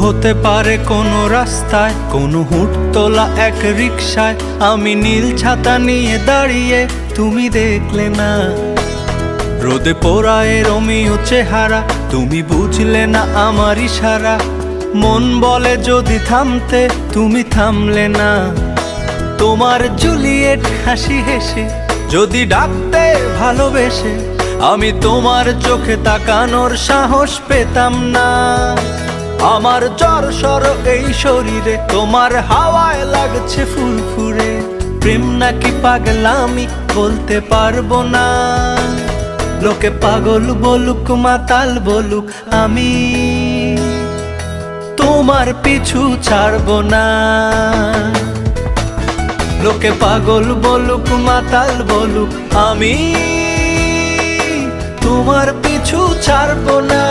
হতে পারে কোনো রাস্তায়, কোনো হুটতোলা এক রিকশায় আমি নীল ছাতা নিয়ে দাঁড়িয়ে, তুমি দেখলে না। রোদে পোড়ায় রোমিও চেহারা, তুমি বুঝলে না আমার ইশারা। মন বলে যদি থামতে, তুমি থামলে না। তোমার জুলিয়েট হাসি হেসে যদি ডাকতে ভালোবেসে, আমি তোমার চোখে তাকানোর সাহস পেতাম না। আমার জ্বর এই শরীরে, তোমার হাওয়ায় লাগছে ফুরফুরে। প্রেম নাকি পাগলামি বলতে পারবো না। লোকে পাগল বলুক মাতাল বলুক, আমি তোমার পিছু ছাড়বো না। লোকে পাগল বলুক মাতাল বলুক, আমি তোমার পিছু ছাড়বো না।